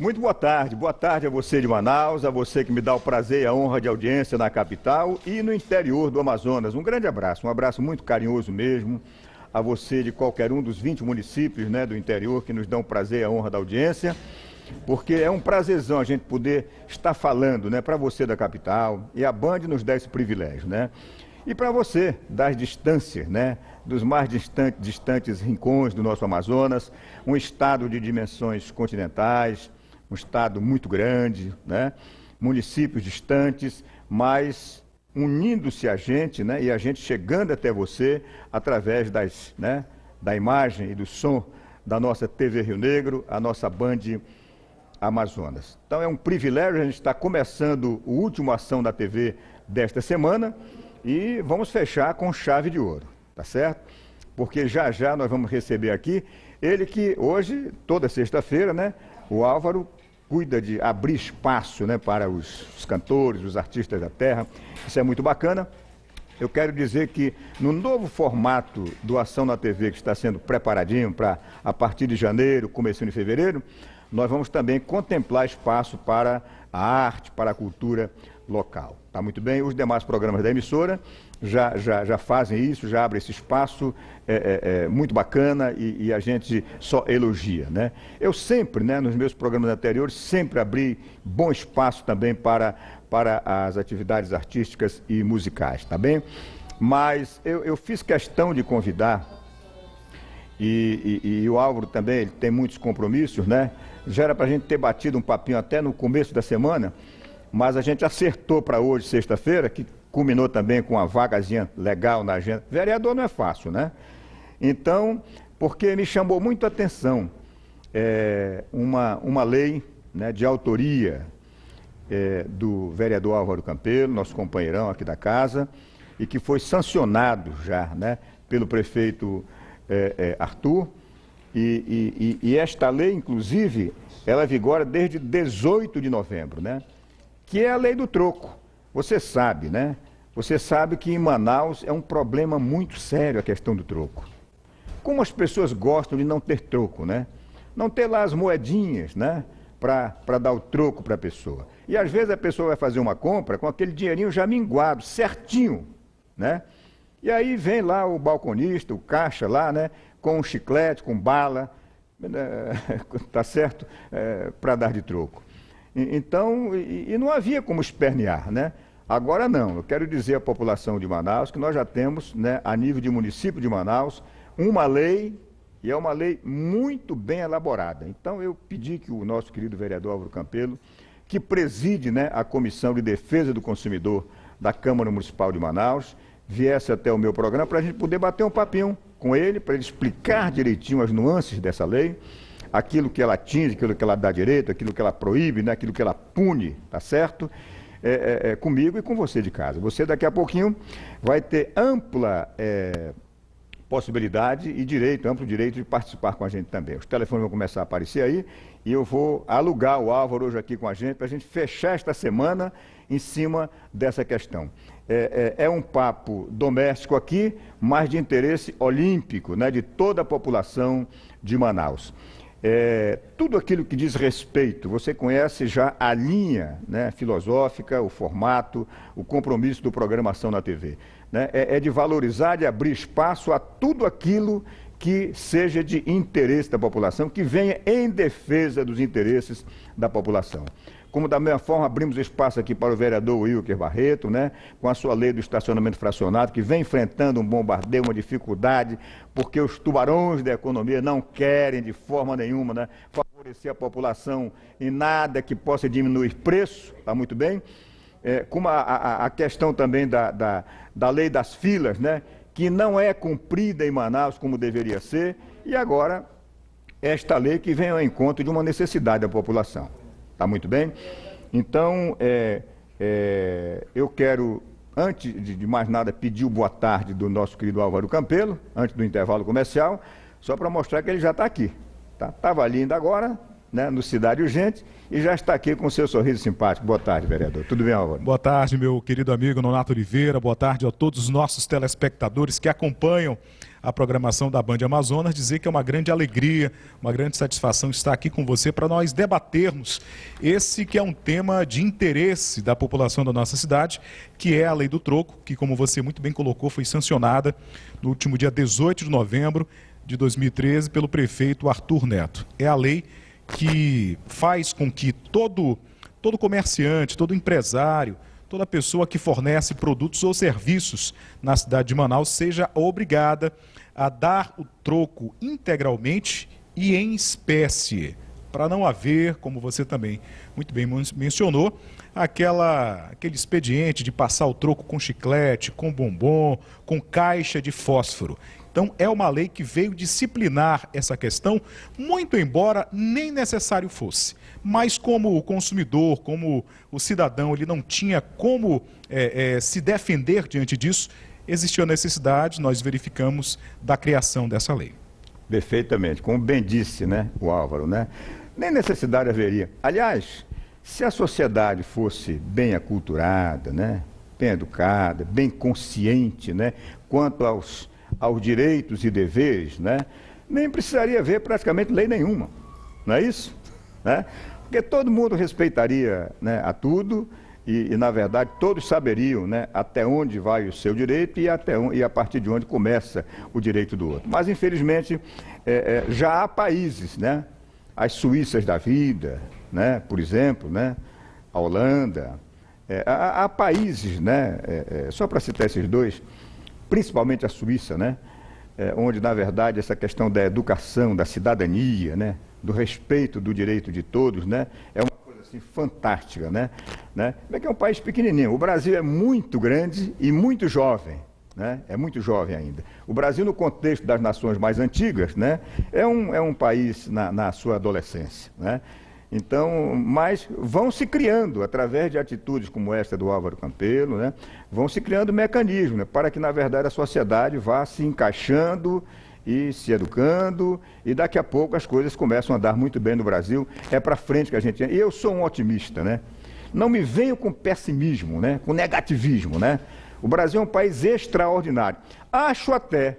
Muito boa tarde a você de Manaus, a você que me dá o prazer e a honra de audiência na capital e no interior do Amazonas. Um grande abraço, um abraço muito carinhoso mesmo a você de qualquer um dos 20 municípios, né, do interior que nos dão o prazer e a honra da audiência, porque é um prazerzão a gente poder estar falando, né, para você da capital, e a Band nos dá esse privilégio, né? E para você das distâncias, né, dos mais distantes rincões do nosso Amazonas, um estado de dimensões continentais, um estado muito grande, né? Municípios distantes, mas unindo-se a gente, né? E a gente chegando até você através da imagem e do som da nossa TV Rio Negro, a nossa Band Amazonas. Então é um privilégio, a gente está começando o último Ação da TV desta semana e vamos fechar com chave de ouro, tá certo? Porque já já nós vamos receber aqui ele que hoje, toda sexta-feira, né, o Álvaro cuida de abrir espaço, né, para os cantores, os artistas da terra. Isso é muito bacana. Eu quero dizer que no novo formato do Ação na TV, que está sendo preparadinho para a partir de janeiro, comecinho de fevereiro, nós vamos também contemplar espaço para a arte, para a cultura local. Tá muito bem? Os demais programas da emissora já fazem isso, já abrem esse espaço, muito bacana e a gente só elogia, né? Eu sempre, né, nos meus programas anteriores, sempre abri bom espaço também para as atividades artísticas e musicais, tá bem? Mas eu fiz questão de convidar, e o Álvaro também, ele tem muitos compromissos, né? Já era para a gente ter batido um papinho até no começo da semana, mas a gente acertou para hoje, sexta-feira, que culminou também com uma vagazinha legal na agenda. Vereador não é fácil, né? Então, porque me chamou muito a atenção uma lei, né, de autoria do vereador Álvaro Campelo, nosso companheirão aqui da casa, e que foi sancionado já, né, pelo prefeito Arthur. E esta lei, inclusive, ela vigora desde 18 de novembro, né? Que é a lei do troco. Você sabe, né? Você sabe que em Manaus é um problema muito sério a questão do troco. Como as pessoas gostam de não ter troco, né? Não ter lá as moedinhas, né, para dar o troco para a pessoa. E às vezes a pessoa vai fazer uma compra com aquele dinheirinho já minguado, certinho, né? E aí vem lá o balconista, o caixa lá, né, com um chiclete, com bala, tá certo? Para dar de troco. Então, não havia como espernear, né? Agora não, eu quero dizer à população de Manaus que nós já temos, né, a nível de município de Manaus, uma lei, e é uma lei muito bem elaborada. Então eu pedi que o nosso querido vereador Álvaro Campelo, que preside, né, a Comissão de Defesa do Consumidor da Câmara Municipal de Manaus, viesse até o meu programa para a gente poder bater um papinho com ele, para ele explicar direitinho as nuances dessa lei, aquilo que ela atinge, aquilo que ela dá direito, aquilo que ela proíbe, né, aquilo que ela pune, tá certo? Comigo e com você de casa. Você daqui a pouquinho vai ter ampla possibilidade e amplo direito de participar com a gente também. Os telefones vão começar a aparecer aí e eu vou alugar o Álvaro hoje aqui com a gente para a gente fechar esta semana em cima dessa questão. É um papo doméstico aqui, mas de interesse olímpico, né, de toda a população de Manaus. Tudo aquilo que diz respeito, você conhece já a linha, né, filosófica, o formato, o compromisso do Programação na TV. Né? De valorizar, de abrir espaço a tudo aquilo que seja de interesse da população, que venha em defesa dos interesses da população. Como da mesma forma abrimos espaço aqui para o vereador Wilker Barreto, né, com a sua lei do estacionamento fracionado, que vem enfrentando um bombardeio, uma dificuldade, porque os tubarões da economia não querem de forma nenhuma, né, favorecer a população em nada que possa diminuir preço, está muito bem? Como a questão também da lei das filas, né, que não é cumprida em Manaus como deveria ser, e agora esta lei que vem ao encontro de uma necessidade da população. Está muito bem? Então, eu quero, antes de mais nada, pedir o boa tarde do nosso querido Álvaro Campelo, antes do intervalo comercial, só para mostrar que ele já está aqui. Estava ali ainda agora, né, no Cidade Urgente, e já está aqui com o seu sorriso simpático. Boa tarde, vereador. Tudo bem, Álvaro? Boa tarde, meu querido amigo Nonato Oliveira. Boa tarde a todos os nossos telespectadores que acompanham a programação da Band Amazonas. Dizer que é uma grande alegria, uma grande satisfação estar aqui com você para nós debatermos esse que é um tema de interesse da população da nossa cidade, que é a Lei do Troco, que, como você muito bem colocou, foi sancionada no último dia 18 de novembro de 2013 pelo prefeito Arthur Neto. É a lei que faz com que todo comerciante, todo empresário, toda pessoa que fornece produtos ou serviços na cidade de Manaus seja obrigada a dar o troco integralmente e em espécie, para não haver, como você também muito bem mencionou, aquele expediente de passar o troco com chiclete, com bombom, com caixa de fósforo. Então, é uma lei que veio disciplinar essa questão, muito embora nem necessário fosse. Mas como o consumidor, como o cidadão, ele não tinha como se defender diante disso, existiu a necessidade, nós verificamos, da criação dessa lei. Perfeitamente, como bem disse, né, o Álvaro, né? Nem necessidade haveria. Aliás, se a sociedade fosse bem aculturada, né, bem educada, bem consciente, né, quanto aos direitos e deveres, né, nem precisaria haver praticamente lei nenhuma, não é isso? Né? Porque todo mundo respeitaria, né, a tudo e, na verdade, todos saberiam, né, até onde vai o seu direito e a partir de onde começa o direito do outro. Mas, infelizmente, já há países, né, as Suíças da vida, né, por exemplo, né, a Holanda, há países, né, só para citar esses dois, principalmente a Suíça, né, onde, na verdade, essa questão da educação, da cidadania, né, do respeito do direito de todos, né, é uma coisa assim fantástica, né? É que é um país pequenininho. O Brasil é muito grande e muito jovem, né? É muito jovem ainda. O Brasil, no contexto das nações mais antigas, né, é um país na sua adolescência, né? Então, mas vão se criando, através de atitudes como esta do Álvaro Campelo, né, vão se criando mecanismos, né, para que, na verdade, a sociedade vá se encaixando e se educando, e daqui a pouco as coisas começam a andar muito bem no Brasil. É para frente que a gente... E eu sou um otimista, né? Não me venho com pessimismo, né, com negativismo, né? O Brasil é um país extraordinário. Acho até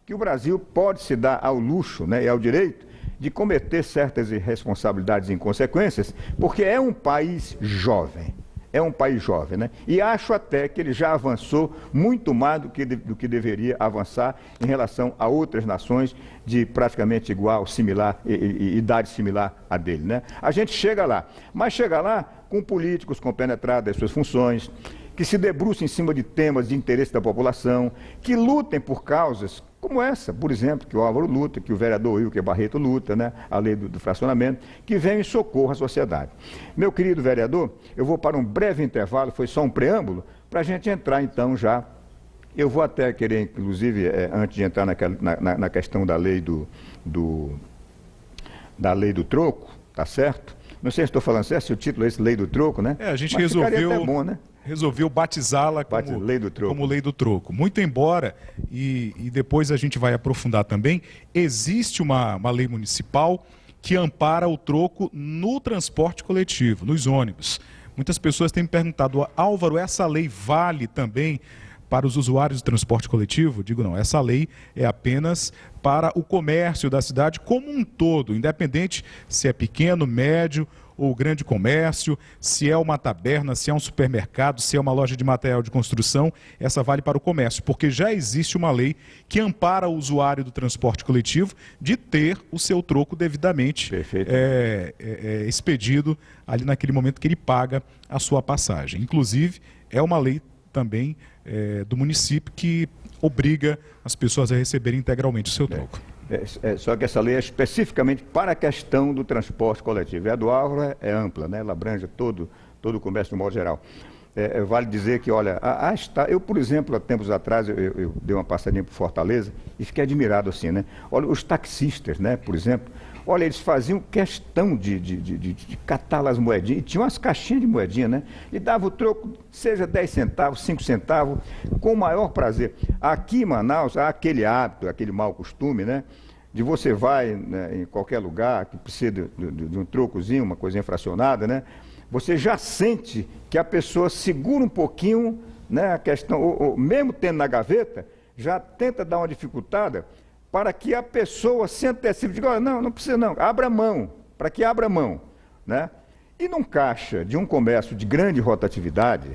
que o Brasil pode se dar ao luxo, né, e ao direito de cometer certas irresponsabilidades e inconsequências, porque é um país jovem. É um país jovem, né? E acho até que ele já avançou muito mais do que deveria avançar em relação a outras nações de praticamente igual, similar, idade similar à dele, né? A gente chega lá, mas chega lá com políticos compenetrados das suas funções, que se debrucem em cima de temas de interesse da população, que lutem por causas como essa, por exemplo, que o Álvaro luta, que o vereador Wilker Barreto luta, né, a lei do fracionamento, que vem em socorro à sociedade. Meu querido vereador, eu vou para um breve intervalo, foi só um preâmbulo, para a gente entrar então já. Eu vou até querer, inclusive, antes de entrar na questão da lei da lei do troco, tá certo? Não sei se estou falando certo, se o título é esse, Lei do Troco, né? A gente mas resolveu... até bom, né? Resolveu batizá-la como Lei do Troco. Muito embora, e depois a gente vai aprofundar também, existe uma lei municipal que ampara o troco no transporte coletivo, nos ônibus. Muitas pessoas têm me perguntado, Álvaro, essa lei vale também para os usuários do transporte coletivo? Digo, não, essa lei é apenas para o comércio da cidade como um todo, independente se é pequeno, médio ou grande comércio, se é uma taberna, se é um supermercado, se é uma loja de material de construção, essa vale para o comércio, porque já existe uma lei que ampara o usuário do transporte coletivo de ter o seu troco devidamente expedido ali naquele momento que ele paga a sua passagem. Inclusive, é uma lei também do município que obriga as pessoas a receberem integralmente o seu troco. Só que essa lei é especificamente para a questão do transporte coletivo. A do Álvaro é ampla, né? Ela abrange todo o comércio de modo geral. Vale dizer que, olha, eu, por exemplo, há tempos atrás, eu dei uma passadinha por Fortaleza e fiquei admirado assim, né? Olha, os taxistas, né, por exemplo, olha, eles faziam questão de catar lá as moedinhas, e tinha umas caixinhas de moedinha, né? E dava o troco, seja 10 centavos, 5 centavos, com o maior prazer. Aqui em Manaus, há aquele hábito, aquele mau costume, né? de você vai, né, em qualquer lugar que precisa de um trocozinho, uma coisinha fracionada, né? Você já sente que a pessoa segura um pouquinho, né, a questão, ou mesmo tendo na gaveta, já tenta dar uma dificultada para que a pessoa se antecipe, diga, olha, não precisa não, abra mão, para que abra mão, né? E num caixa de um comércio de grande rotatividade,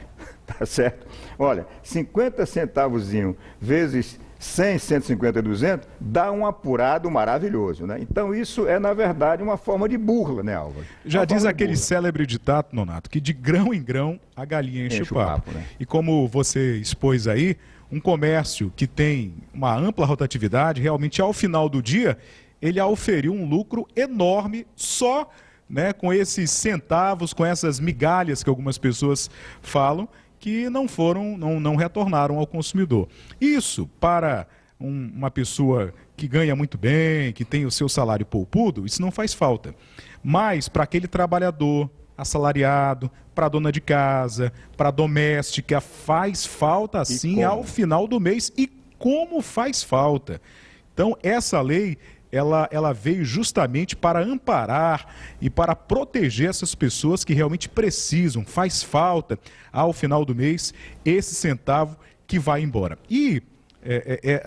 tá certo? Olha, 50 centavozinho vezes 100, 150, 200, dá um apurado maravilhoso, né? Então isso é, na verdade, uma forma de burla, né, Álvaro? Já diz aquele célebre ditado, Nonato, que de grão em grão a galinha enche o papo. Né? E como você expôs aí, um comércio que tem uma ampla rotatividade, realmente ao final do dia, ele auferiu um lucro enorme só, né, com esses centavos, com essas migalhas que algumas pessoas falam, que não retornaram ao consumidor. Isso, para uma pessoa que ganha muito bem, que tem o seu salário poupudo, isso não faz falta. Mas para aquele trabalhador assalariado, para a dona de casa, para a doméstica, faz falta sim ao final do mês. E como faz falta? Então, essa lei, ela veio justamente para amparar e para proteger essas pessoas que realmente precisam, faz falta ao final do mês esse centavo que vai embora. E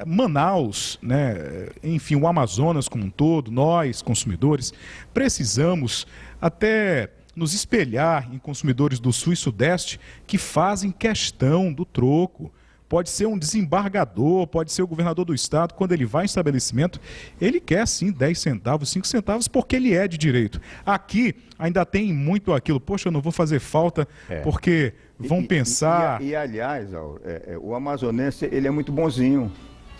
Manaus, né, enfim, o Amazonas como um todo, nós, consumidores, precisamos até nos espelhar em consumidores do Sul e Sudeste que fazem questão do troco. Pode ser um desembargador, pode ser o governador do estado, quando ele vai em estabelecimento, ele quer sim 10 centavos, 5 centavos, porque ele é de direito. Aqui ainda tem muito aquilo, poxa, eu não vou fazer falta, porque vão pensar... Aliás, o amazonense, ele é muito bonzinho,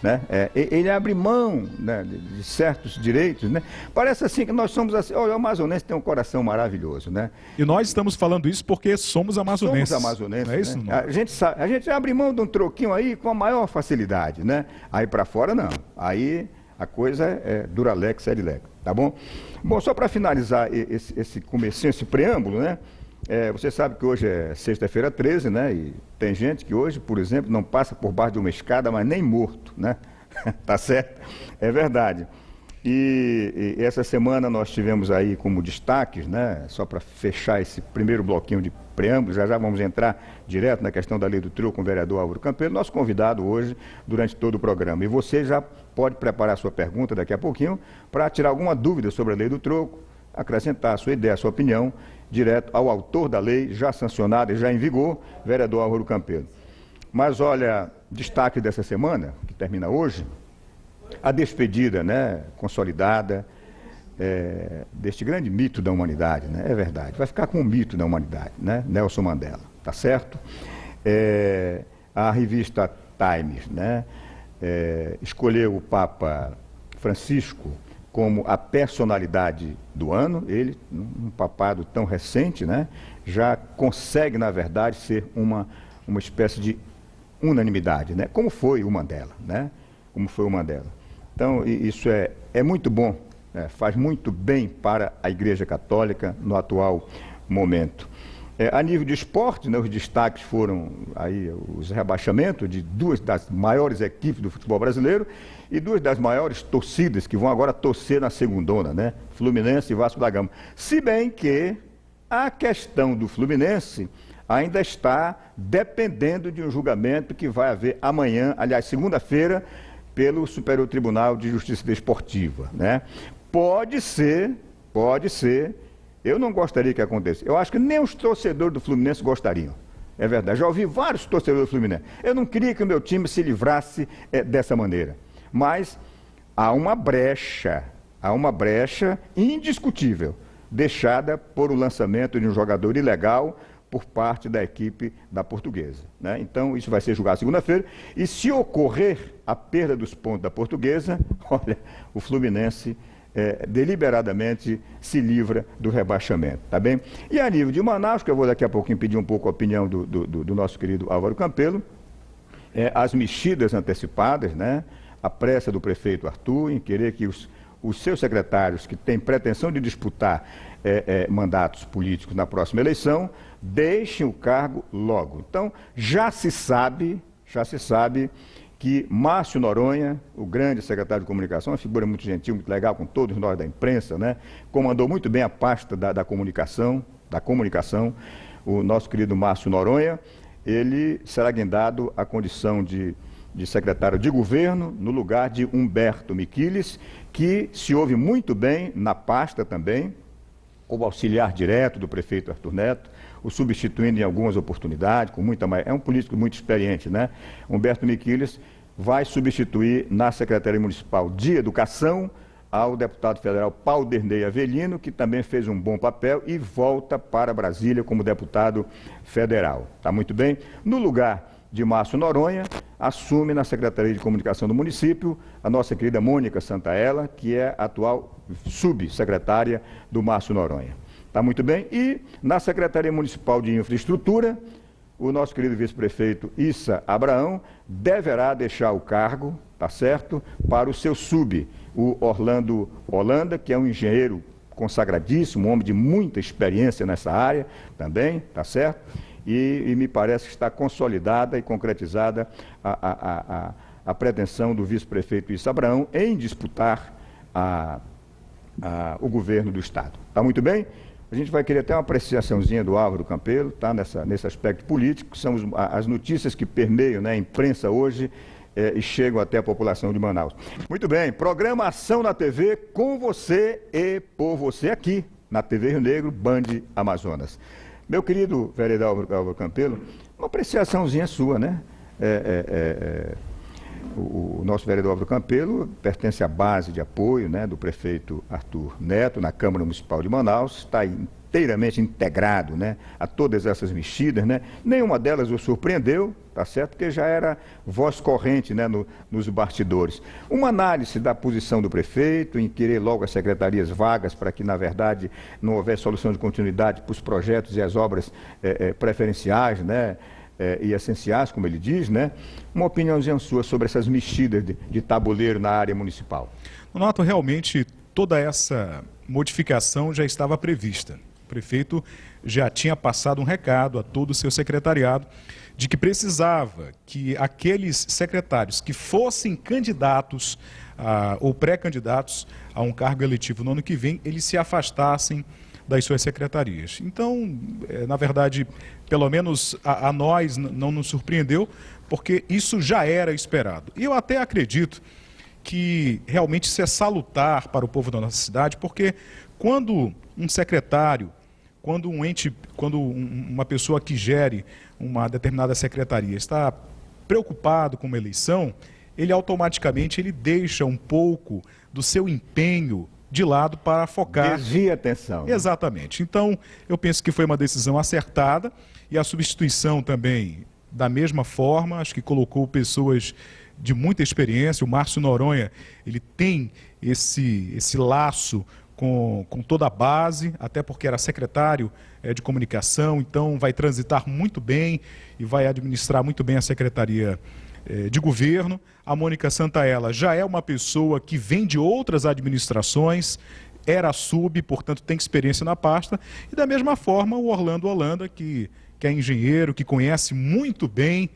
né? Ele abre mão, né, de certos direitos, né? Parece assim que nós somos assim, olha, o amazonense tem um coração maravilhoso, né? E nós estamos falando isso porque somos amazonenses. Somos amazonenses, não é isso? Né? Não? A gente abre mão de um troquinho aí com a maior facilidade, né? Aí para fora não, aí a coisa é duralex, serilex, tá bom? Bom, só para finalizar esse comecinho, esse preâmbulo, né? Você sabe que hoje é sexta-feira 13, né? E tem gente que hoje, por exemplo, não passa por baixo de uma escada, mas nem morto, né? Tá certo? É verdade. E essa semana nós tivemos aí como destaques, né? Só para fechar esse primeiro bloquinho de preâmbulo, já vamos entrar direto na questão da lei do troco com o vereador Álvaro Campelo, nosso convidado hoje durante todo o programa. E você já pode preparar sua pergunta daqui a pouquinho para tirar alguma dúvida sobre a lei do troco, acrescentar a sua ideia, a sua opinião, direto ao autor da lei, já sancionada e já em vigor, vereador Álvaro Campelo. Mas olha, destaque dessa semana, que termina hoje, a despedida, né, consolidada, deste grande mito da humanidade, né? É verdade, vai ficar com o mito da humanidade, né? Nelson Mandela, tá certo? A revista Times, né, escolheu o Papa Francisco como a personalidade do ano. Ele, um papado tão recente, né, já consegue, na verdade, ser uma espécie de unanimidade, né, como foi o Mandela, né, como foi o Mandela. Então, isso é muito bom, né, faz muito bem para a Igreja Católica no atual momento. A nível de esporte, né, os destaques foram aí os rebaixamentos de duas das maiores equipes do futebol brasileiro e duas das maiores torcidas que vão agora torcer na segundona, né? Fluminense e Vasco da Gama. Se bem que a questão do Fluminense ainda está dependendo de um julgamento que vai haver amanhã, aliás, segunda-feira, pelo Superior Tribunal de Justiça Desportiva, né? Pode ser, eu não gostaria que acontecesse. Eu acho que nem os torcedores do Fluminense gostariam. É verdade, já ouvi vários torcedores do Fluminense. Eu não queria que o meu time se livrasse dessa maneira. Mas há uma brecha indiscutível, deixada por o lançamento de um jogador ilegal por parte da equipe da Portuguesa, né? Então, isso vai ser julgado segunda-feira. E se ocorrer a perda dos pontos da Portuguesa, olha, o Fluminense deliberadamente se livra do rebaixamento, tá bem? E a nível de Manaus, que eu vou daqui a pouquinho pedir um pouco a opinião do nosso querido Álvaro Campelo, as mexidas antecipadas, né? A pressa do prefeito Arthur em querer que os seus secretários, que têm pretensão de disputar mandatos políticos na próxima eleição, deixem o cargo logo. Então, já se sabe que Márcio Noronha, o grande secretário de comunicação, uma figura muito gentil, muito legal com todos nós da imprensa, né? Comandou muito bem a pasta da comunicação, o nosso querido Márcio Noronha, ele será guindado à condição de secretário de governo, no lugar de Humberto Miquiles, que se ouve muito bem na pasta também, como auxiliar direto do prefeito Arthur Neto, o substituindo em algumas oportunidades, é um político muito experiente, né? Humberto Miquiles vai substituir na Secretaria Municipal de Educação ao deputado federal Paulderney Avelino, que também fez um bom papel e volta para Brasília como deputado federal. Tá muito bem? No lugar de Márcio Noronha, assume na Secretaria de Comunicação do município a nossa querida Mônica Santaella, que é a atual subsecretária do Márcio Noronha. Tá muito bem? E na Secretaria Municipal de Infraestrutura, o nosso querido vice-prefeito Issa Abraão deverá deixar o cargo, tá certo, para o seu sub, o Orlando Holanda, que é um engenheiro consagradíssimo, um homem de muita experiência nessa área também, tá certo? E me parece que está consolidada e concretizada a pretensão do vice-prefeito Issa Abraão em disputar o governo do Estado. Tá muito bem? A gente vai querer até uma apreciaçãozinha do Álvaro Campelo, tá? Nesse aspecto político, que são as notícias que permeiam, né, a imprensa hoje e chegam até a população de Manaus. Muito bem, programação na TV com você e por você aqui, na TV Rio Negro, Band Amazonas. Meu querido vereador Álvaro Campelo, uma apreciaçãozinha sua, né? O nosso vereador Álvaro Campelo pertence à base de apoio, né, do prefeito Arthur Neto na Câmara Municipal de Manaus, está inteiramente integrado, né, a todas essas mexidas, né? Nenhuma delas o surpreendeu, tá certo? Porque já era voz corrente, né, nos bastidores. Uma análise da posição do prefeito em querer logo as secretarias vagas para que, na verdade, não houvesse solução de continuidade para os projetos e as obras preferenciais, né? E essenciais, como ele diz, né? Uma opiniãozinha sua sobre essas mexidas de tabuleiro na área municipal. Nonato, realmente toda essa modificação já estava prevista. O prefeito já tinha passado um recado a todo o seu secretariado de que precisava que aqueles secretários que fossem candidatos ou pré-candidatos a um cargo eletivo no ano que vem, eles se afastassem das suas secretarias. Então, na verdade, pelo menos a nós não nos surpreendeu, porque isso já era esperado. E eu até acredito que realmente isso é salutar para o povo da nossa cidade, porque quando um secretário, quando uma pessoa que gere uma determinada secretaria está preocupado com uma eleição, ele automaticamente deixa um pouco do seu empenho de lado para focar... Desvia a atenção. Exatamente. Então, eu penso que foi uma decisão acertada e a substituição também, da mesma forma, acho que colocou pessoas de muita experiência. O Márcio Noronha, ele tem esse laço com toda a base, até porque era secretário de comunicação, então vai transitar muito bem e vai administrar muito bem a secretaria de governo. A Mônica Santaella já é uma pessoa que vem de outras administrações, era sub, portanto tem experiência na pasta, e da mesma forma o Orlando Holanda, que é engenheiro, que conhece muito bem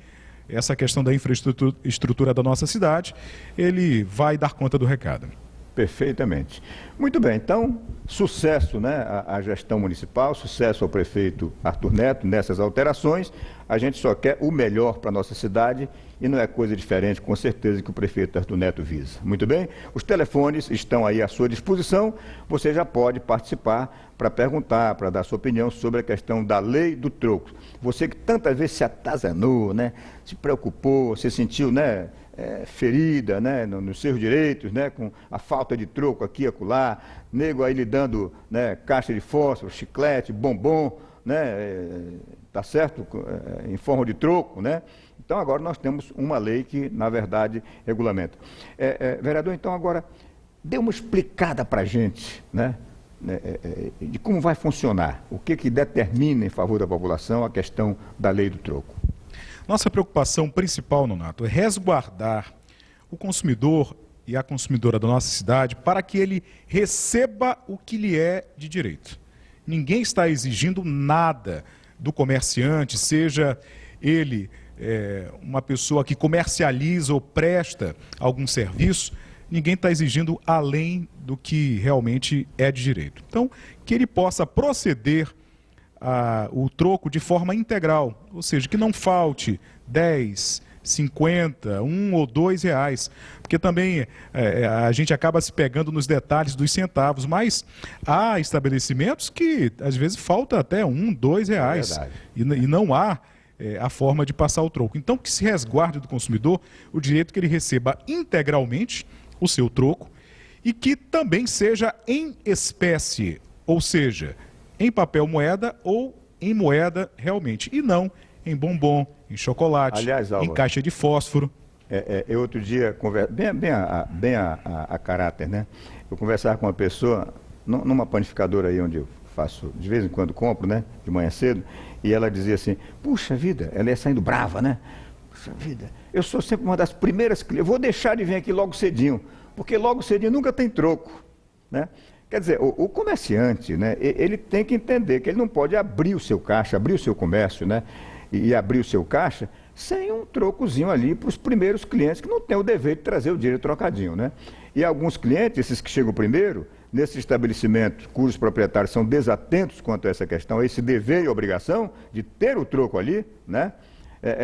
essa questão da infraestrutura da nossa cidade, ele vai dar conta do recado. Perfeitamente. Muito bem, então, sucesso, né, à gestão municipal, sucesso ao prefeito Arthur Neto nessas alterações. A gente só quer o melhor para a nossa cidade e não é coisa diferente, com certeza, que o prefeito Arthur Neto visa. Muito bem? Os telefones estão aí à sua disposição. Você já pode participar para perguntar, para dar sua opinião sobre a questão da lei do troco. Você que tantas vezes se atazanou, né, se preocupou, se sentiu, né, ferida, né, nos seus direitos, né, com a falta de troco aqui e acolá, nego aí lhe dando, né, caixa de fósforo, chiclete, bombom, né, tá certo, em forma de troco, né? Então agora nós temos uma lei que, na verdade, regulamenta. Vereador, então agora, dê uma explicada para a gente, né, de como vai funcionar, o que determina em favor da população a questão da lei do troco. Nossa preocupação principal, Nonato, é resguardar o consumidor e a consumidora da nossa cidade para que ele receba o que lhe é de direito. Ninguém está exigindo nada do comerciante, seja ele uma pessoa que comercializa ou presta algum serviço, ninguém está exigindo além do que realmente é de direito. Então, que ele possa proceder o troco de forma integral, ou seja, que não falte 10, 50, R$ 1 ou R$ 2, porque também a gente acaba se pegando nos detalhes dos centavos, mas há estabelecimentos que às vezes falta até R$ 1, R$ 2 e não há a forma de passar o troco. Então, que se resguarde do consumidor o direito que ele receba integralmente o seu troco e que também seja em espécie, ou seja, em papel moeda ou em moeda realmente, e não em bombom, em chocolate, aliás, em caixa de fósforo. Eu outro dia, bem a caráter, né? Eu conversava com uma pessoa, numa panificadora aí onde eu faço, de vez em quando compro, né? De manhã cedo, e ela dizia assim, puxa vida, ela ia saindo brava, né? Puxa vida, eu sou sempre uma das primeiras clientes, eu vou deixar de vir aqui logo cedinho, porque logo cedinho nunca tem troco, né? Quer dizer, o comerciante, né, ele tem que entender que ele não pode abrir o seu caixa, abrir o seu comércio, né, e abrir o seu caixa sem um trocozinho ali para os primeiros clientes que não têm o dever de trazer o dinheiro trocadinho, né? E alguns clientes, esses que chegam primeiro, nesse estabelecimento cujos proprietários são desatentos quanto a essa questão, a esse dever e obrigação de ter o troco ali, né?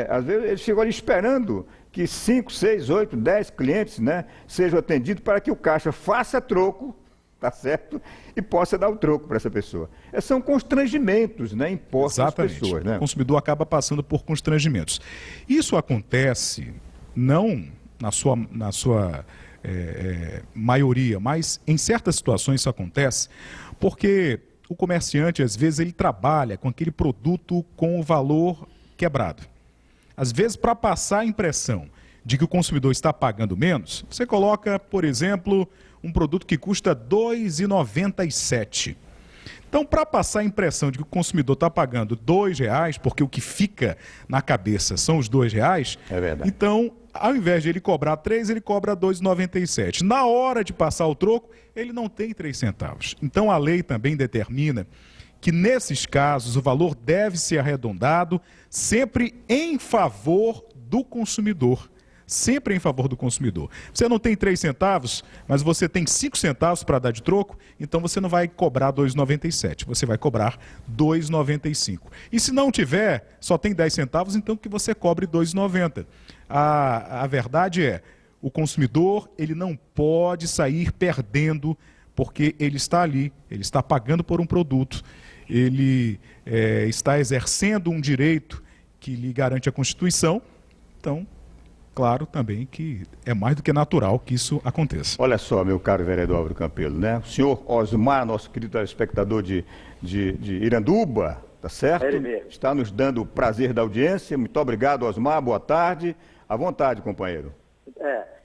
Às vezes eles chegam ali esperando que 5, 6, 8, 10 clientes, né, sejam atendidos para que o caixa faça troco, tá certo? E possa dar o troco para essa pessoa. São constrangimentos, né, impostos às pessoas, né? O consumidor acaba passando por constrangimentos. Isso acontece não na sua maioria, mas em certas situações isso acontece porque o comerciante, às vezes, ele trabalha com aquele produto com o valor quebrado. Às vezes, para passar a impressão de que o consumidor está pagando menos, você coloca, por exemplo, um produto que custa R$ 2,97. Então, para passar a impressão de que o consumidor está pagando R$ 2, porque o que fica na cabeça são os R$ 2, é verdade. Então, ao invés de ele cobrar R$ 3, ele cobra R$ 2,97. Na hora de passar o troco, ele não tem 3 centavos. Então, a lei também determina que, nesses casos, o valor deve ser arredondado sempre em favor do consumidor. Sempre em favor do consumidor. Você não tem 3 centavos, mas você tem 5 centavos para dar de troco, então você não vai cobrar R$ 2,97, você vai cobrar R$ 2,95. E se não tiver, só tem 10 centavos, então que você cobre R$ 2,90. A verdade é, o consumidor ele não pode sair perdendo, porque ele está ali, ele está pagando por um produto, ele está exercendo um direito que lhe garante a Constituição, então claro também que é mais do que natural que isso aconteça. Olha só, meu caro vereador Álvaro Campelo, né? O senhor Osmar, nosso querido telespectador de Iranduba, tá certo? Ele mesmo. Está nos dando o prazer da audiência. Muito obrigado, Osmar. Boa tarde. À vontade, companheiro.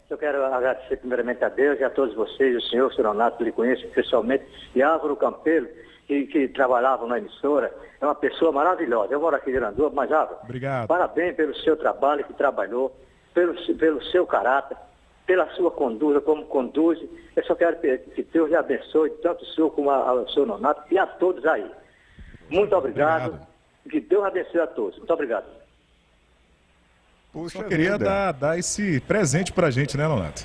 Eu quero agradecer primeiramente a Deus e a todos vocês, o senhor Renato, que lhe conheço pessoalmente, e Álvaro Campelo, que trabalhava na emissora, é uma pessoa maravilhosa. Eu moro aqui em Iranduba, mas Álvaro, obrigado. Parabéns pelo seu trabalho que trabalhou, pelo seu caráter, pela sua conduta, como conduz. Eu só quero que Deus lhe abençoe, tanto o senhor como o senhor Nonato e a todos aí. Muito obrigado. Que Deus abençoe a todos. Muito obrigado. Puxa, só queria dar esse presente pra gente, né, Nonato?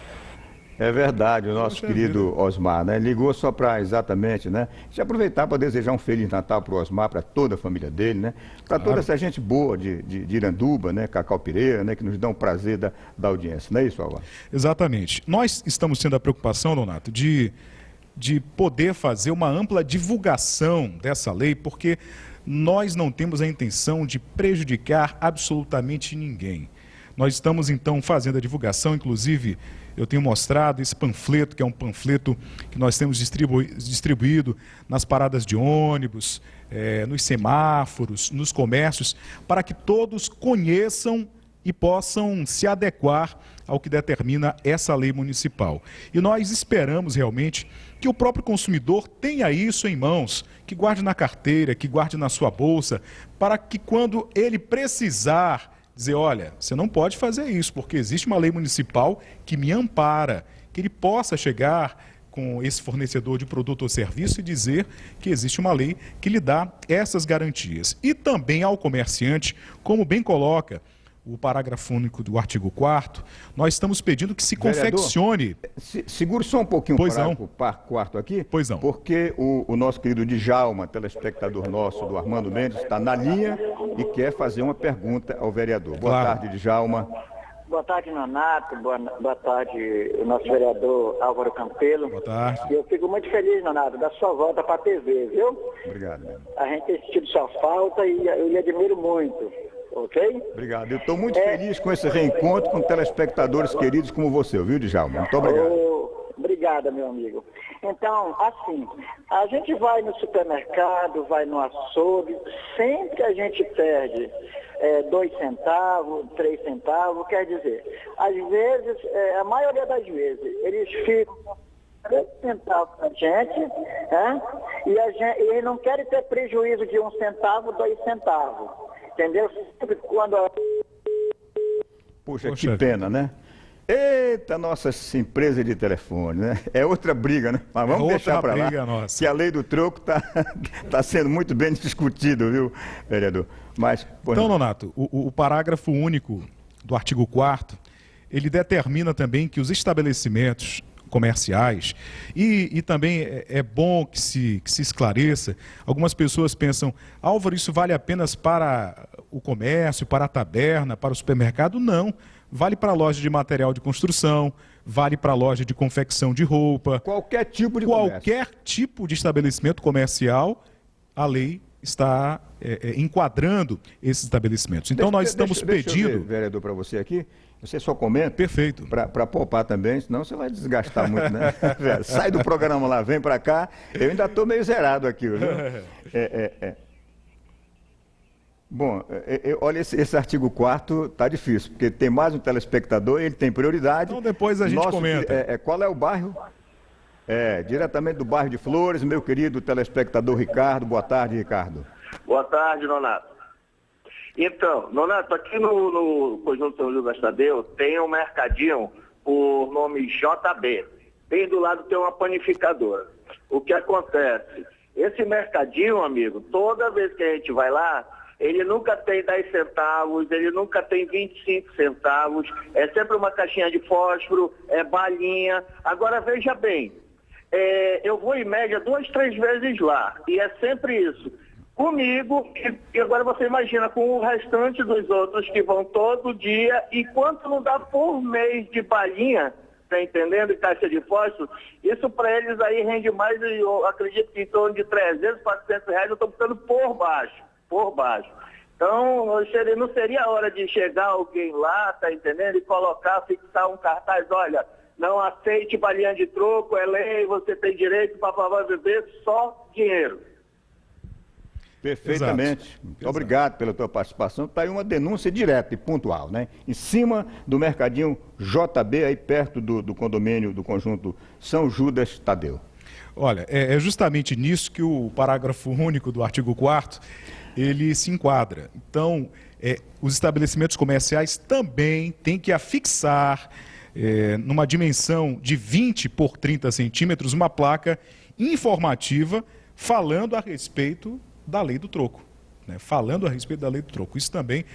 É verdade, o nosso querido Osmar, né? Ligou só para exatamente, né? Deixa eu aproveitar para desejar um Feliz Natal para o Osmar, para toda a família dele, né? Para toda essa gente boa de Iranduba, né? Cacau Pireira, né? Que nos dão o prazer da audiência, não é isso, Álvaro? Exatamente. Nós estamos tendo a preocupação, Nonato, de poder fazer uma ampla divulgação dessa lei, porque nós não temos a intenção de prejudicar absolutamente ninguém. Nós estamos, então, fazendo a divulgação, inclusive, eu tenho mostrado esse panfleto, que é um panfleto que nós temos distribuído nas paradas de ônibus, nos semáforos, nos comércios, para que todos conheçam e possam se adequar ao que determina essa lei municipal. E nós esperamos realmente que o próprio consumidor tenha isso em mãos, que guarde na carteira, que guarde na sua bolsa, para que quando ele precisar dizer, olha, você não pode fazer isso, porque existe uma lei municipal que me ampara, que ele possa chegar com esse fornecedor de produto ou serviço e dizer que existe uma lei que lhe dá essas garantias. E também ao comerciante, como bem coloca o parágrafo único do artigo 4º, nós estamos pedindo que se Vereador, confeccione... Segure só um pouquinho Pois o parágrafo quarto aqui. Pois não. Porque o nosso querido Djalma, telespectador nosso, do Armando Mendes, está na linha e quer fazer uma pergunta ao vereador. Boa Claro. tarde, Djalma. Boa tarde, Nonato. Boa tarde, o nosso vereador Álvaro Campelo. Boa tarde. Eu fico muito feliz, Nonato, da sua volta para a TV, viu? Obrigado, meu. A gente tem sentido sua falta e eu lhe admiro muito, ok? Obrigado. Eu estou muito feliz com esse reencontro com telespectadores queridos como você, viu, Djalma? Muito obrigado. Obrigada, meu amigo. Então, assim, a gente vai no supermercado, vai no açougue, sempre a gente perde 2 centavos, 3 centavos, quer dizer, às vezes, a maioria das vezes, eles ficam com 3 centavos pra gente, né? E eles não querem ter prejuízo de 1 centavo, 2 centavos, entendeu? Sempre quando... Puxa, que pena, né? Eita, nossa empresa de telefone, né? É outra briga, né? Mas vamos deixar para lá, nossa. que a lei do troco tá sendo muito bem discutido, viu, vereador? Mas, Então, Nonato, o parágrafo único do artigo 4º, ele determina também que os estabelecimentos comerciais, e também é bom que se esclareça, algumas pessoas pensam, Álvaro, isso vale apenas para o comércio, para a taberna, para o supermercado? Não, vale para a loja de material de construção, vale para a loja de confecção de roupa. Qualquer tipo de comércio. Qualquer tipo de estabelecimento comercial, a lei está enquadrando esses estabelecimentos. Então nós estamos pedindo... Deixa eu ver, vereador, para você aqui, você só comenta... Perfeito. Para poupar também, senão você vai desgastar muito, né? Sai do programa lá, vem para cá, eu ainda estou meio zerado aqui, viu? Bom, olha, esse artigo 4º está difícil, porque tem mais um telespectador, ele tem prioridade. Então depois a gente comenta. Qual é o bairro? Diretamente do bairro de Flores, meu querido telespectador Ricardo. Boa tarde, Ricardo. Boa tarde, Nonato. Então, Nonato, aqui no Conjunto São Judas Tadeu tem um mercadinho por nome JB. Bem do lado tem uma panificadora. O que acontece? Esse mercadinho, amigo, toda vez que a gente vai lá, ele nunca tem 10 centavos, ele nunca tem 25 centavos, é sempre uma caixinha de fósforo, é balinha. Agora, veja bem, eu vou em média 2, 3 vezes lá, e é sempre isso. Comigo, e agora você imagina com o restante dos outros que vão todo dia, e quanto não dá por mês de balinha, tá entendendo? E caixa de fósforo, isso para eles aí rende mais, eu acredito que em torno de 300, 400 reais, eu estou botando por baixo. Então, não seria a hora de chegar alguém lá, tá entendendo? E colocar, fixar um cartaz, olha, não aceite balinha de troco, é lei, você tem direito para viver só dinheiro. Perfeitamente. Exato. Muito obrigado pela tua participação. Está aí uma denúncia direta e pontual, né? Em cima do mercadinho JB, aí perto do condomínio do Conjunto São Judas Tadeu. Olha, é justamente nisso que o parágrafo único do artigo 4º, ele se enquadra. Então, os estabelecimentos comerciais também têm que afixar, numa dimensão de 20 por 30 centímetros, uma placa informativa falando a respeito da lei do troco. Né? Falando a respeito da lei do troco. Isso também,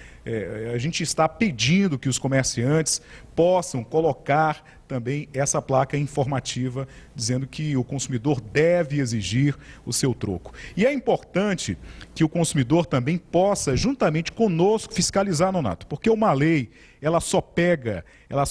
a gente está pedindo que os comerciantes possam colocar também essa placa informativa dizendo que o consumidor deve exigir o seu troco. E é importante que o consumidor também possa, juntamente conosco, fiscalizar, Nonato, porque uma lei, ela só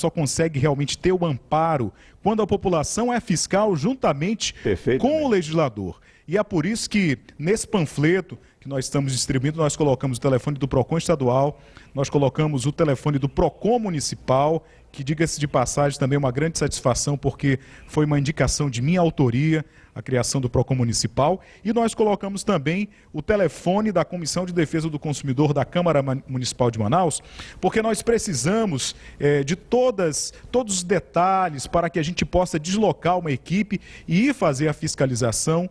consegue realmente ter o amparo quando a população é fiscal juntamente com o legislador. E é por isso que, nesse panfleto que nós estamos distribuindo, nós colocamos o telefone do PROCON estadual, nós colocamos o telefone do PROCON municipal, que, diga-se de passagem, também é uma grande satisfação, porque foi uma indicação de minha autoria, a criação do PROCON municipal, e nós colocamos também o telefone da Comissão de Defesa do Consumidor da Câmara Municipal de Manaus, porque nós precisamos de todos os detalhes para que a gente possa deslocar uma equipe e ir fazer a fiscalização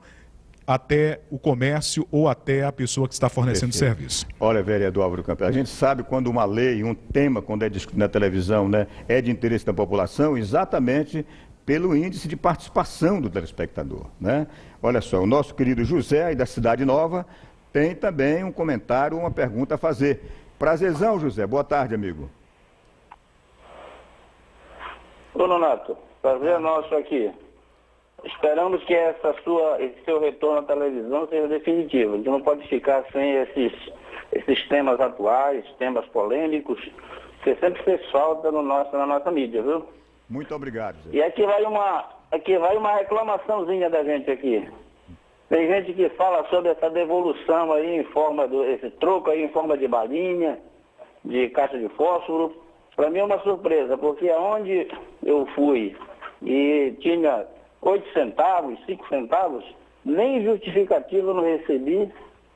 até o comércio ou até a pessoa que está fornecendo o serviço. Olha, vereador Álvaro Campelo, a gente sabe quando uma lei, um tema, quando é discutido na televisão, né, é de interesse da população, exatamente pelo índice de participação do telespectador, né? Olha só, o nosso querido José, aí da Cidade Nova, tem também um comentário, uma pergunta a fazer. Prazerzão, José. Boa tarde, amigo. Ô, Nonato, prazer nosso aqui. Esperamos que esse seu retorno à televisão seja definitivo. A gente não pode ficar sem esses temas atuais, temas polêmicos. Você sempre fez falta na nossa mídia, viu? Muito obrigado, José. E aqui vai uma reclamaçãozinha da gente aqui. Tem gente que fala sobre essa devolução aí esse troco aí em forma de balinha, de caixa de fósforo. Para mim é uma surpresa, porque aonde eu fui e tinha 8 centavos, 5 centavos, nem justificativa eu não recebi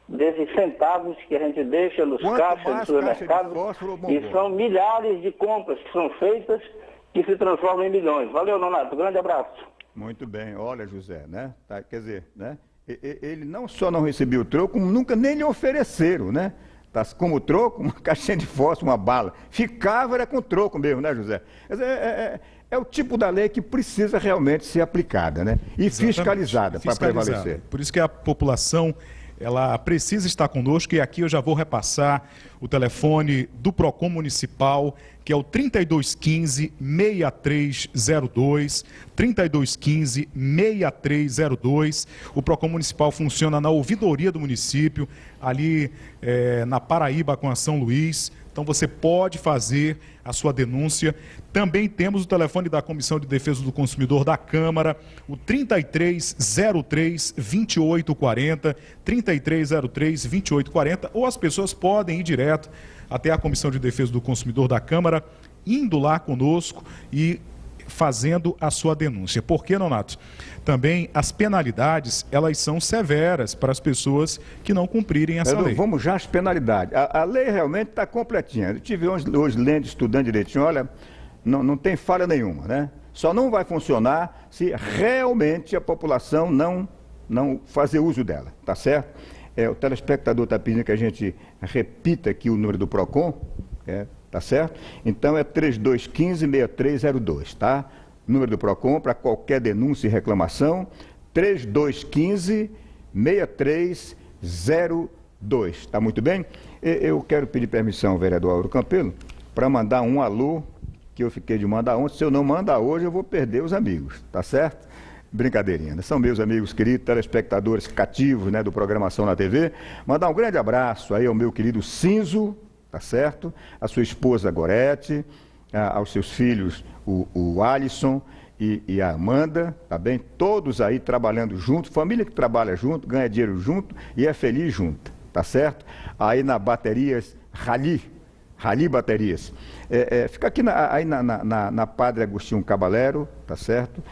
desses centavos que a gente deixa nos caixas do supermercado. E são milhares de compras que são feitas que se transformam em milhões. Valeu, Nonato. Grande abraço. Muito bem. Olha, José, né? Quer dizer, né? Ele não só não recebeu o troco, como nunca nem lhe ofereceram, né? Tá, como troco, uma caixinha de fósforo, uma bala. Ficava era com troco mesmo, né, José? Quer dizer, é o tipo da lei que precisa realmente ser aplicada, né? E fiscalizada para prevalecer. Por isso que a população, ela precisa estar conosco, e aqui eu já vou repassar o telefone do PROCON Municipal, que é o 3215-6302, 3215-6302. O PROCON Municipal funciona na ouvidoria do município, ali na Paraíba com a São Luís. Então você pode fazer a sua denúncia. Também temos o telefone da Comissão de Defesa do Consumidor da Câmara, o 3303-2840, 3303-2840, ou as pessoas podem ir direto até a Comissão de Defesa do Consumidor da Câmara, indo lá conosco e fazendo a sua denúncia. Por que, Nonato? Também as penalidades, elas são severas para as pessoas que não cumprirem essa lei. Vamos já às penalidades. A lei realmente está completinha. Eu tive hoje lendo, estudando direitinho, olha, não tem falha nenhuma, né? Só não vai funcionar se realmente a população não fazer uso dela, tá certo? O telespectador está pedindo que a gente repita aqui o número do PROCON, tá certo? Então é 3215-6302, tá? Número do PROCON para qualquer denúncia e reclamação, 3215-6302, tá muito bem? Eu quero pedir permissão, vereador Auro Campelo, para mandar um alô, que eu fiquei de mandar ontem. Se eu não mandar hoje, eu vou perder os amigos, tá certo? Brincadeirinha, né? São meus amigos queridos, telespectadores cativos, né, do Programação na TV. Mandar um grande abraço aí ao meu querido Cinzo, tá certo? A sua esposa Gorete, aos seus filhos, o Alisson e a Amanda, tá bem? Todos aí trabalhando junto, família que trabalha junto, ganha dinheiro junto e é feliz junto, tá certo? Aí na Baterias Rally Baterias. Fica aqui na Padre Agostinho Caballero, tá certo?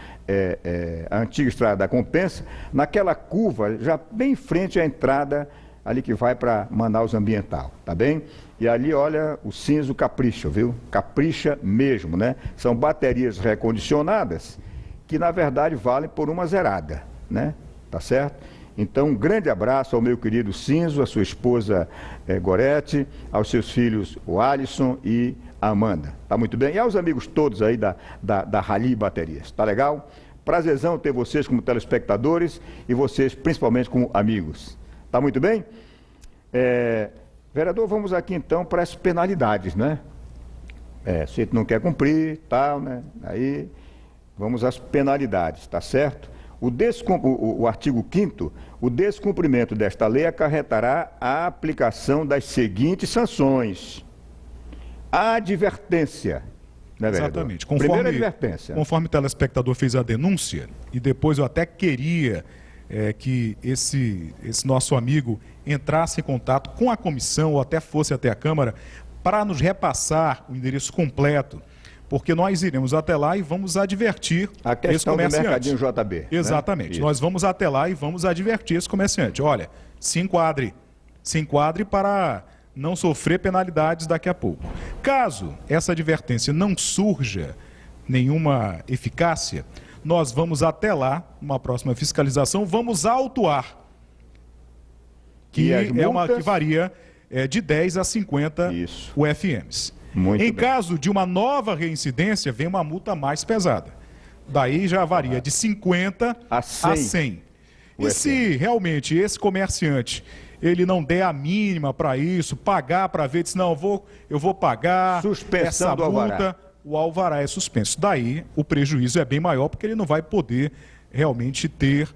A antiga Estrada da Compensa, naquela curva, já bem em frente à entrada, ali que vai para Manaus Ambiental, tá bem? E ali, olha, o Cinzo capricha, viu? Capricha mesmo, né? São baterias recondicionadas que, na verdade, valem por uma zerada, né? Tá certo? Então, um grande abraço ao meu querido Cinzo, à sua esposa Gorete, aos seus filhos, o Alisson e a Amanda. Tá muito bem? E aos amigos todos aí da Rally Baterias. Tá legal? Prazerzão ter vocês como telespectadores e vocês principalmente como amigos. Tá muito bem? Vereador, vamos aqui então para as penalidades, né? Se não quer cumprir, tal, né? Aí vamos às penalidades, tá certo? O artigo 5º, o descumprimento desta lei acarretará a aplicação das seguintes sanções. A advertência, né, vereador? Exatamente. Primeira advertência. Conforme o telespectador fez a denúncia, e depois eu até queria que esse nosso amigo entrasse em contato com a comissão ou até fosse até a Câmara para nos repassar o endereço completo, porque nós iremos até lá e vamos advertir esse comerciante. Do mercadinho JB. Exatamente. Né? Nós vamos até lá e vamos advertir esse comerciante. Olha, se enquadre para não sofrer penalidades daqui a pouco. Caso essa advertência não surja nenhuma eficácia, nós vamos até lá, uma próxima fiscalização, vamos autuar, que que varia de 10 a 50 UFMs. Em caso de uma nova reincidência, vem uma multa mais pesada. Daí já varia de 50 a 100. E se realmente esse comerciante ele não der a mínima para isso, pagar para ver, diz, não, eu vou pagar Suspensão essa do alvará. multa, o alvará é suspenso. Daí o prejuízo é bem maior, porque ele não vai poder realmente ter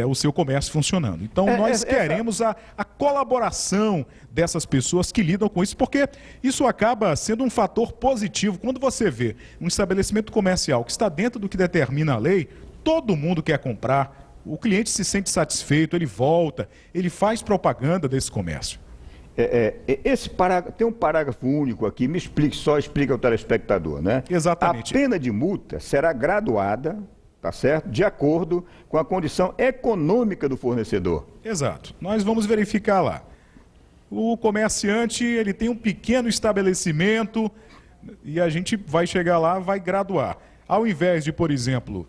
o seu comércio funcionando. Então nós queremos a colaboração dessas pessoas que lidam com isso, porque isso acaba sendo um fator positivo. Quando você vê um estabelecimento comercial que está dentro do que determina a lei, todo mundo quer comprar, o cliente se sente satisfeito, ele volta, ele faz propaganda desse comércio. Tem um parágrafo único aqui, explica ao telespectador, né? Exatamente. A pena de multa será graduada, tá certo? De acordo com a condição econômica do fornecedor. Exato. Nós vamos verificar lá. O comerciante, ele tem um pequeno estabelecimento e a gente vai chegar lá, vai graduar. Ao invés de, por exemplo,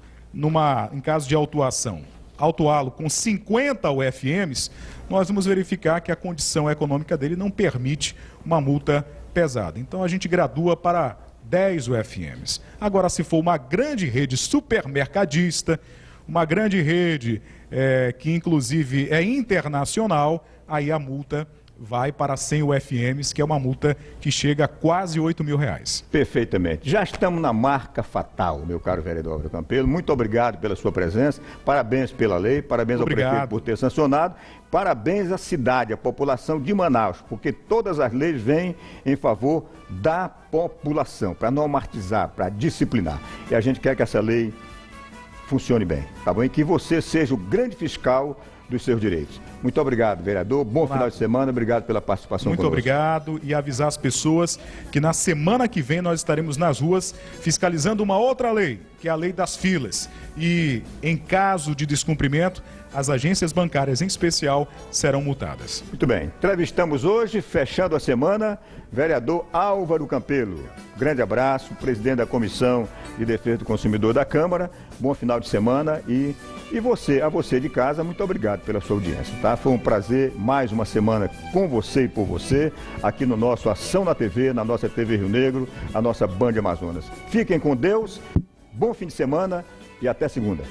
em caso de autuá-lo com 50 UFMs, nós vamos verificar que a condição econômica dele não permite uma multa pesada. Então a gente gradua para 10 UFMs. Agora, se for uma grande rede supermercadista, uma grande rede que inclusive é internacional, aí a multa vai para 100 UFMs, que é uma multa que chega a quase R$8.000. Perfeitamente. Já estamos na marca fatal, meu caro vereador Álvaro Campelo. Muito obrigado pela sua presença, parabéns pela lei, parabéns ao prefeito por ter sancionado, parabéns à cidade, à população de Manaus, porque todas as leis vêm em favor da população, para normatizar, para disciplinar. E a gente quer que essa lei funcione bem, tá bom? E que você seja o grande fiscal dos seus direitos. Muito obrigado, vereador. Bom final de semana. Obrigado pela participação conosco. Muito obrigado. E avisar as pessoas que na semana que vem nós estaremos nas ruas fiscalizando uma outra lei, que é a lei das filas. E em caso de descumprimento, as agências bancárias em especial serão multadas. Muito bem. Entrevistamos hoje, fechando a semana, vereador Álvaro Campelo. Grande abraço, presidente da Comissão de Defesa do Consumidor da Câmara. Bom final de semana e a você de casa, muito obrigado pela sua audiência, tá? Foi um prazer, mais uma semana com você e por você, aqui no nosso Ação na TV, na nossa TV Rio Negro, a nossa Band Amazonas. Fiquem com Deus, bom fim de semana e até segunda.